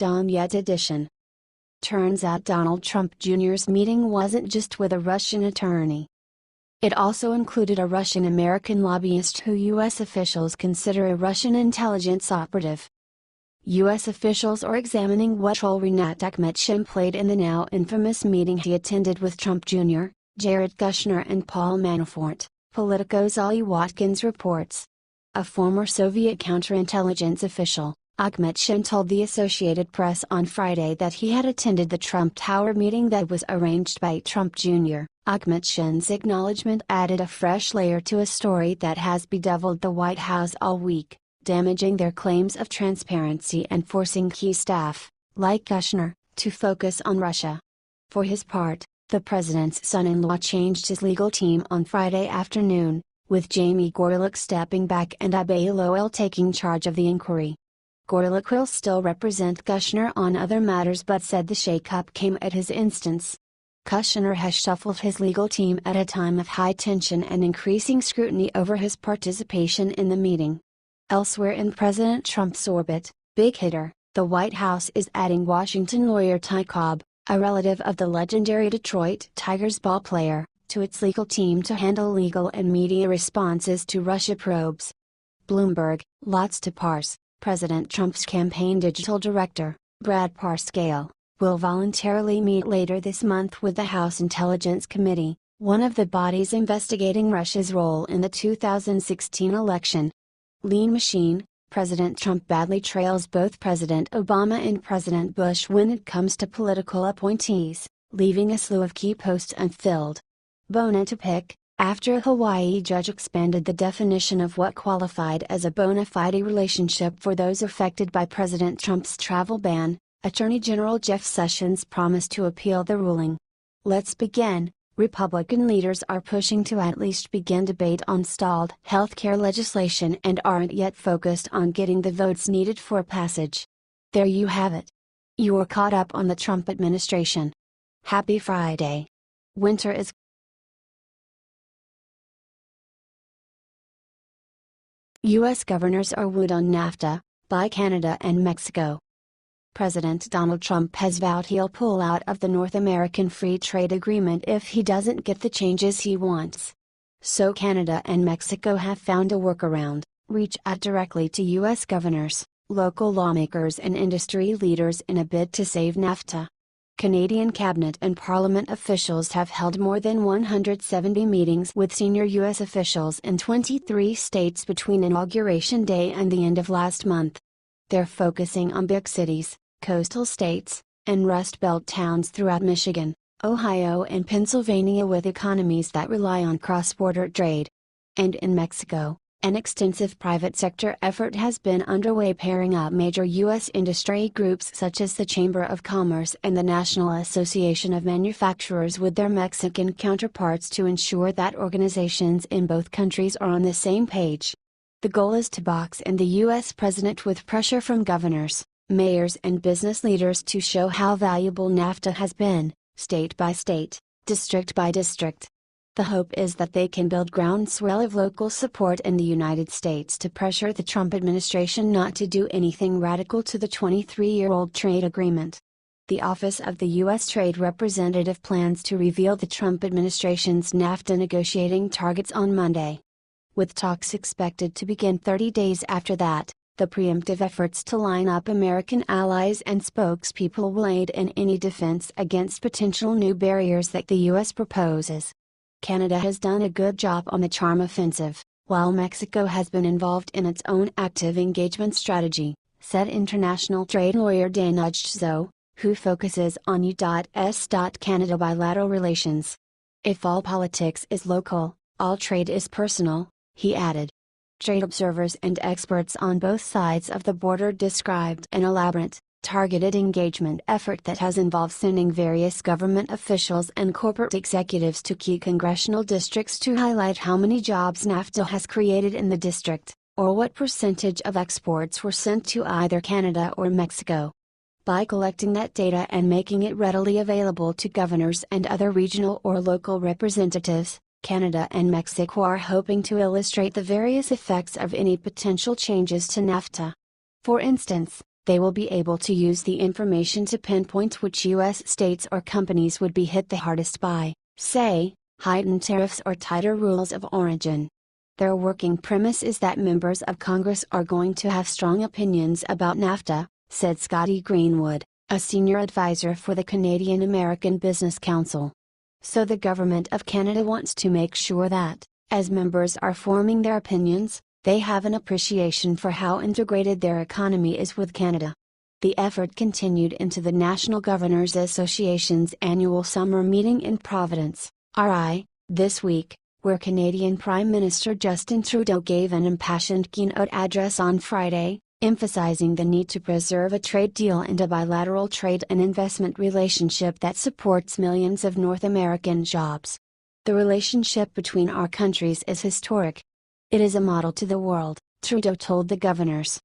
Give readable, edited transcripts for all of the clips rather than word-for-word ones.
Yet edition. Turns out Donald Trump Jr.'s meeting wasn't just with a Russian attorney. It also included a Russian-American lobbyist who U.S. officials consider a Russian intelligence operative. U.S. officials are examining what role Reinat Akhmetshin played in the now infamous meeting he attended with Trump Jr., Jared Kushner and Paul Manafort, Politico's Ollie Watkins reports. A former Soviet counterintelligence official, Akhmetshin told the Associated Press on Friday that he had attended the Trump Tower meeting that was arranged by Trump Jr. Akhmetshin's acknowledgement added a fresh layer to a story that has bedeviled the White House all week, damaging their claims of transparency and forcing key staff, like Kushner, to focus on Russia. For his part, the president's son-in-law changed his legal team on Friday afternoon, with Jamie Gorelick stepping back and Abay Lowell taking charge of the inquiry. Gorelick will still represent Kushner on other matters but said the shakeup came at his instance. Kushner has shuffled his legal team at a time of high tension and increasing scrutiny over his participation in the meeting. Elsewhere in President Trump's orbit, big hitter, the White House is adding Washington lawyer Ty Cobb, a relative of the legendary Detroit Tigers ballplayer, to its legal team to handle legal and media responses to Russia probes. Bloomberg, lots to parse. President Trump's campaign digital director, Brad Parscale, will voluntarily meet later this month with the House Intelligence Committee, one of the bodies investigating Russia's role in the 2016 election. Lean machine, President Trump badly trails both President Obama and President Bush when it comes to political appointees, leaving a slew of key posts unfilled. Bone to pick. After a Hawaii judge expanded the definition of what qualified as a bona fide relationship for those affected by President Trump's travel ban, Attorney General Jeff Sessions promised to appeal the ruling. Let's begin. Republican leaders are pushing to at least begin debate on stalled healthcare legislation and aren't yet focused on getting the votes needed for passage. There you have it. You're caught up on the Trump administration. Happy Friday. Winter is U.S. governors are wooed on NAFTA, by Canada and Mexico. President Donald Trump has vowed he'll pull out of the North American Free Trade Agreement if he doesn't get the changes he wants. So Canada and Mexico have found a workaround: reach out directly to U.S. governors, local lawmakers and industry leaders in a bid to save NAFTA. Canadian cabinet and parliament officials have held more than 170 meetings with senior U.S. officials in 23 states between Inauguration Day and the end of last month. They're focusing on big cities, coastal states, and Rust Belt towns throughout Michigan, Ohio and Pennsylvania with economies that rely on cross-border trade. And in Mexico, an extensive private sector effort has been underway pairing up major U.S. industry groups such as the Chamber of Commerce and the National Association of Manufacturers with their Mexican counterparts to ensure that organizations in both countries are on the same page. The goal is to box in the U.S. president with pressure from governors, mayors and business leaders to show how valuable NAFTA has been, state by state, district by district. The hope is that they can build groundswell of local support in the United States to pressure the Trump administration not to do anything radical to the 23-year-old trade agreement. The Office of the U.S. Trade Representative plans to reveal the Trump administration's NAFTA negotiating targets on Monday. With talks expected to begin 30 days after that, the preemptive efforts to line up American allies and spokespeople will aid in any defense against potential new barriers that the U.S. proposes. Canada has done a good job on the charm offensive, while Mexico has been involved in its own active engagement strategy, said international trade lawyer Dan Ujdzo, who focuses on U.S. Canada bilateral relations. If all politics is local, all trade is personal, he added. Trade observers and experts on both sides of the border described an elaborate, targeted engagement effort that has involved sending various government officials and corporate executives to key congressional districts to highlight how many jobs NAFTA has created in the district, or what percentage of exports were sent to either Canada or Mexico. By collecting that data and making it readily available to governors and other regional or local representatives, Canada and Mexico are hoping to illustrate the various effects of any potential changes to NAFTA. For instance, They will be able to use the information to pinpoint which U.S. states or companies would be hit the hardest by, say, heightened tariffs or tighter rules of origin. Their working premise is that members of Congress are going to have strong opinions about NAFTA, said Scotty Greenwood, a senior advisor for the Canadian American Business Council. So the Government of Canada wants to make sure that, as members are forming their opinions, they have an appreciation for how integrated their economy is with Canada. The effort continued into the National Governors Association's annual summer meeting in Providence, RI, this week, where Canadian Prime Minister Justin Trudeau gave an impassioned keynote address on Friday, emphasizing the need to preserve a trade deal and a bilateral trade and investment relationship that supports millions of North American jobs. The relationship between our countries is historic. It is a model to the world, Trudeau told the governors.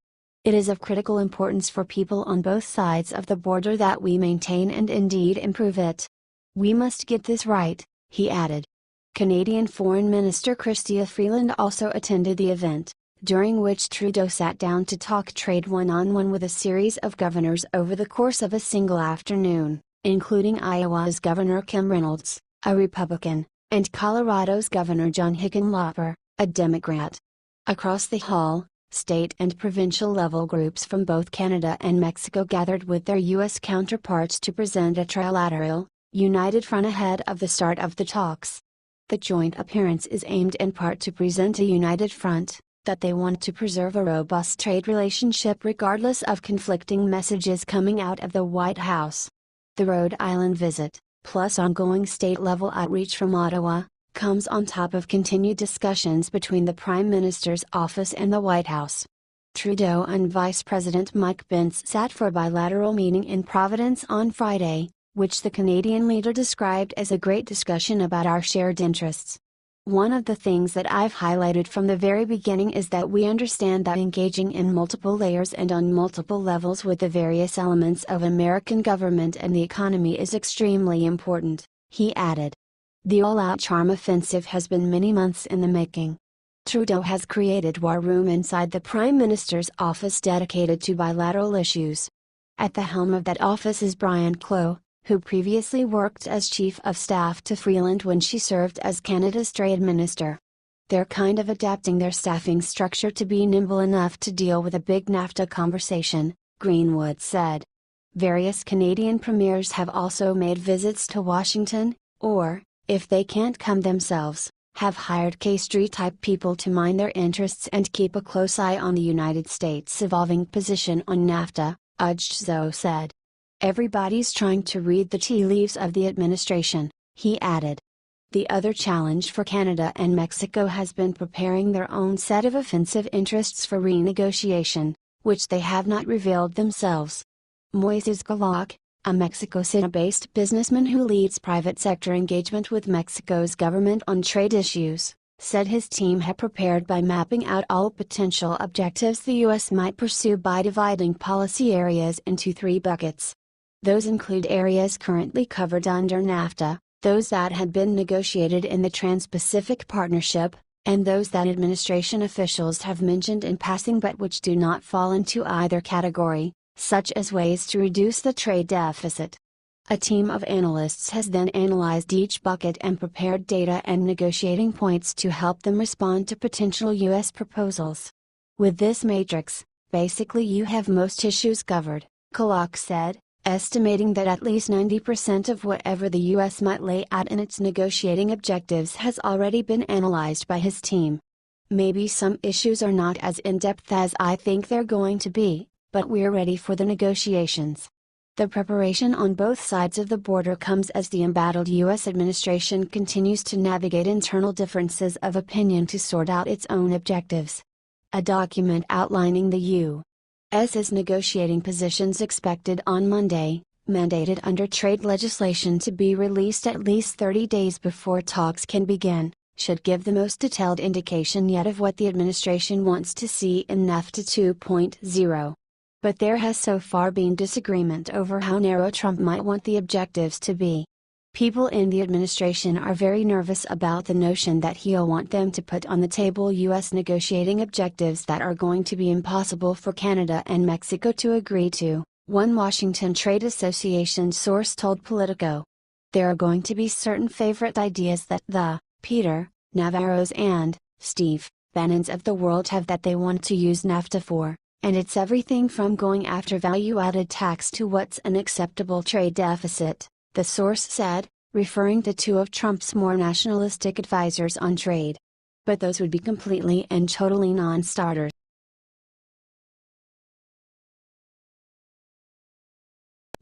It is of critical importance for people on both sides of the border that we maintain and indeed improve it. We must get this right, he added. Canadian Foreign Minister Chrystia Freeland also attended the event, during which Trudeau sat down to talk trade one-on-one with a series of governors over the course of a single afternoon, including Iowa's Governor Kim Reynolds, a Republican, and Colorado's Governor John Hickenlooper, a Democrat. Across the hall, state and provincial level groups from both Canada and Mexico gathered with their U.S. counterparts to present a trilateral, united front ahead of the start of the talks. The joint appearance is aimed in part to present a united front, that they want to preserve a robust trade relationship regardless of conflicting messages coming out of the White House. The Rhode Island visit, plus ongoing state-level outreach from Ottawa, comes on top of continued discussions between the Prime Minister's office and the White House. Trudeau and Vice President Mike Pence sat for a bilateral meeting in Providence on Friday, which the Canadian leader described as a great discussion about our shared interests. One of the things that I've highlighted from the very beginning is that we understand that engaging in multiple layers and on multiple levels with the various elements of American government and the economy is extremely important, he added. The all-out charm offensive has been many months in the making. Trudeau has created war room inside the Prime Minister's office dedicated to bilateral issues. At the helm of that office is Brian Clough, who previously worked as Chief of Staff to Freeland when she served as Canada's Trade Minister. They're kind of adapting their staffing structure to be nimble enough to deal with a big NAFTA conversation, Greenwood said. Various Canadian premiers have also made visits to Washington, or, if they can't come themselves, have hired K-Street-type people to mind their interests and keep a close eye on the United States' evolving position on NAFTA, Ujzo said. Everybody's trying to read the tea leaves of the administration, he added. The other challenge for Canada and Mexico has been preparing their own set of offensive interests for renegotiation, which they have not revealed themselves. Moises Galak, a Mexico City-based businessman who leads private sector engagement with Mexico's government on trade issues, said his team had prepared by mapping out all potential objectives the U.S. might pursue by dividing policy areas into 3 buckets. Those include areas currently covered under NAFTA, those that had been negotiated in the Trans-Pacific Partnership, and those that administration officials have mentioned in passing but which do not fall into either category, such as ways to reduce the trade deficit. A team of analysts has then analyzed each bucket and prepared data and negotiating points to help them respond to potential U.S. proposals. With this matrix, basically you have most issues covered, Kalak said, estimating that at least 90% of whatever the U.S. might lay out in its negotiating objectives has already been analyzed by his team. Maybe some issues are not as in-depth as I think they're going to be, but we're ready for the negotiations. The preparation on both sides of the border comes as the embattled U.S. administration continues to navigate internal differences of opinion to sort out its own objectives. A document outlining the U.S.'s negotiating positions expected on Monday, mandated under trade legislation to be released at least 30 days before talks can begin, should give the most detailed indication yet of what the administration wants to see in NAFTA 2.0. But there has so far been disagreement over how narrow Trump might want the objectives to be. People in the administration are very nervous about the notion that he'll want them to put on the table U.S. negotiating objectives that are going to be impossible for Canada and Mexico to agree to, one Washington Trade Association source told Politico. There are going to be certain favorite ideas that the Peter Navarros and Steve Bannons of the world have that they want to use NAFTA for, and it's everything from going after value-added tax to what's an acceptable trade deficit, the source said, referring to two of Trump's more nationalistic advisors on trade. But those would be completely and totally non-starters.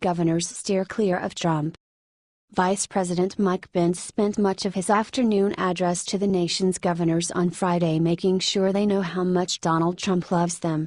Governors steer clear of Trump. Vice President Mike Pence spent much of his afternoon address to the nation's governors on Friday making sure they know how much Donald Trump loves them.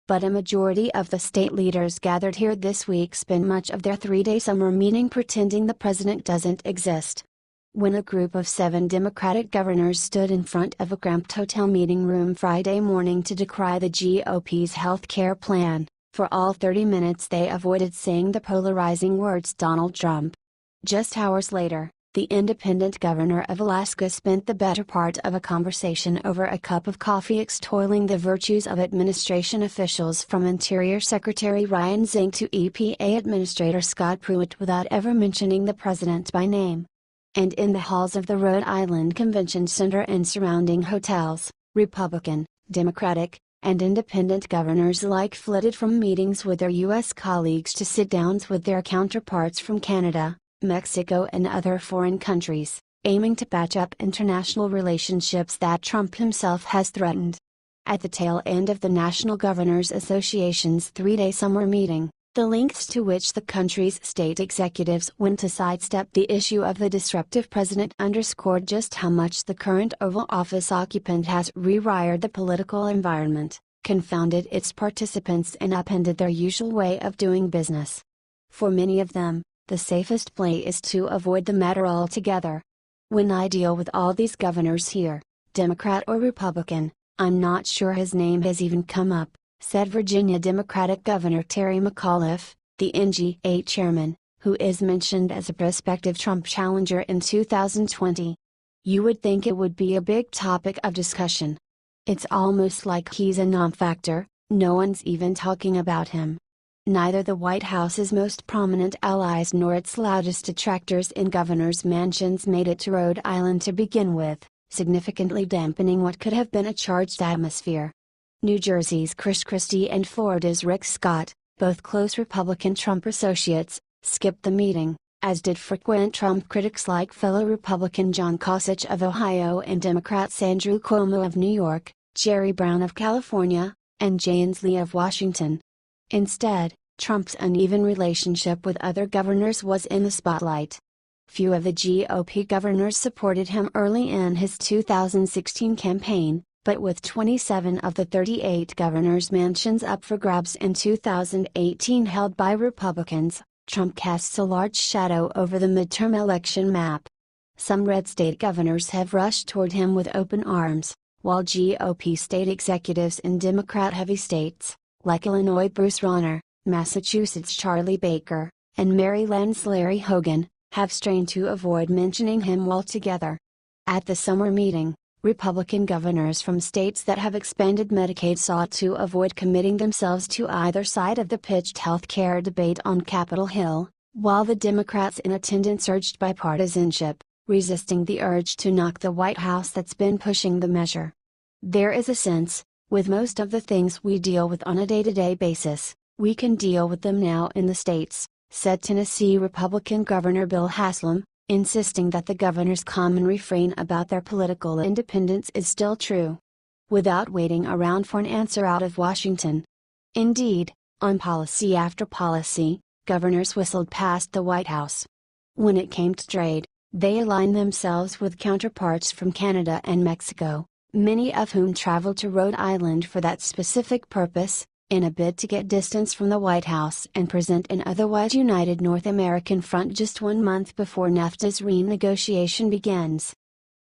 But a majority of the state leaders gathered here this week spent much of their three-day summer meeting pretending the president doesn't exist. When a group of 7 Democratic governors stood in front of a cramped hotel meeting room Friday morning to decry the GOP's health care plan, for all 30 minutes they avoided saying the polarizing words Donald Trump. Just hours later, the independent governor of Alaska spent the better part of a conversation over a cup of coffee extolling the virtues of administration officials from Interior Secretary Ryan Zinke to EPA Administrator Scott Pruitt without ever mentioning the president by name. And in the halls of the Rhode Island Convention Center and surrounding hotels, Republican, Democratic, and independent governors alike flitted from meetings with their U.S. colleagues to sit-downs with their counterparts from Canada, Mexico and other foreign countries, aiming to patch up international relationships that Trump himself has threatened. At the tail end of the National Governors Association's three-day summer meeting, the lengths to which the country's state executives went to sidestep the issue of the disruptive president underscored just how much the current Oval Office occupant has rewired the political environment, confounded its participants and upended their usual way of doing business. For many of them, the safest play is to avoid the matter altogether. When I deal with all these governors here, Democrat or Republican, I'm not sure his name has even come up, said Virginia Democratic Governor Terry McAuliffe, the NGA chairman, who is mentioned as a prospective Trump challenger in 2020. You would think it would be a big topic of discussion. It's almost like he's a non-factor, no one's even talking about him. Neither the White House's most prominent allies nor its loudest detractors in governors' mansions made it to Rhode Island to begin with, significantly dampening what could have been a charged atmosphere. New Jersey's Chris Christie and Florida's Rick Scott, both close Republican Trump associates, skipped the meeting, as did frequent Trump critics like fellow Republican John Kasich of Ohio and Democrats Andrew Cuomo of New York, Jerry Brown of California, and Jay Inslee of Washington. Instead, Trump's uneven relationship with other governors was in the spotlight. Few of the GOP governors supported him early in his 2016 campaign, but with 27 of the 38 governors' mansions up for grabs in 2018 held by Republicans, Trump casts a large shadow over the midterm election map. Some red state governors have rushed toward him with open arms, while GOP state executives in Democrat-heavy states, like Illinois' Bruce Rauner, Massachusetts' Charlie Baker, and Maryland's Larry Hogan, have strained to avoid mentioning him altogether. At the summer meeting, Republican governors from states that have expanded Medicaid sought to avoid committing themselves to either side of the pitched health care debate on Capitol Hill, while the Democrats in attendance urged bipartisanship, resisting the urge to knock the White House that's been pushing the measure. There is a sense, with most of the things we deal with on a day-to-day basis, we can deal with them now in the states, said Tennessee Republican Governor Bill Haslam, insisting that the governor's common refrain about their political independence is still true. Without waiting around for an answer out of Washington. Indeed, on policy after policy, governors whistled past the White House. When it came to trade, they aligned themselves with counterparts from Canada and Mexico, many of whom traveled to Rhode Island for that specific purpose, in a bid to get distance from the White House and present an otherwise united North American front just 1 month before NAFTA's renegotiation begins.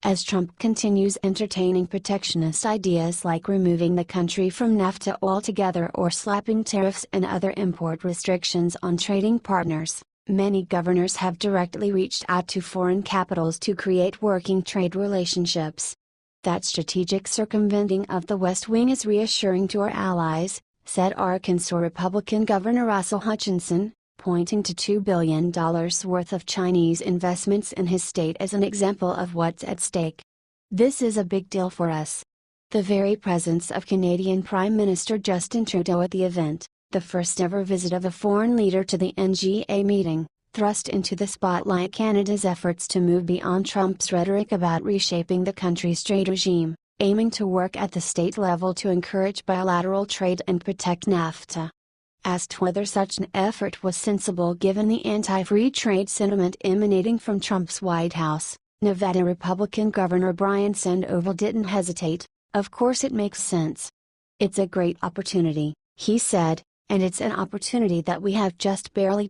As Trump continues entertaining protectionist ideas like removing the country from NAFTA altogether or slapping tariffs and other import restrictions on trading partners, Many governors have directly reached out to foreign capitals to create working trade relationships. That strategic circumventing of the West Wing is reassuring to our allies, said Arkansas Republican Governor Russell Hutchinson, pointing to $2 billion worth of Chinese investments in his state as an example of what's at stake. This is a big deal for us. The very presence of Canadian Prime Minister Justin Trudeau at the event, the first ever visit of a foreign leader to the NGA meeting, thrust into the spotlight Canada's efforts to move beyond Trump's rhetoric about reshaping the country's trade regime, aiming to work at the state level to encourage bilateral trade and protect NAFTA. Asked whether such an effort was sensible given the anti-free trade sentiment emanating from Trump's White House, Nevada Republican Governor Brian Sandoval didn't hesitate. Of course it makes sense. It's a great opportunity, he said, and it's an opportunity that we have just barely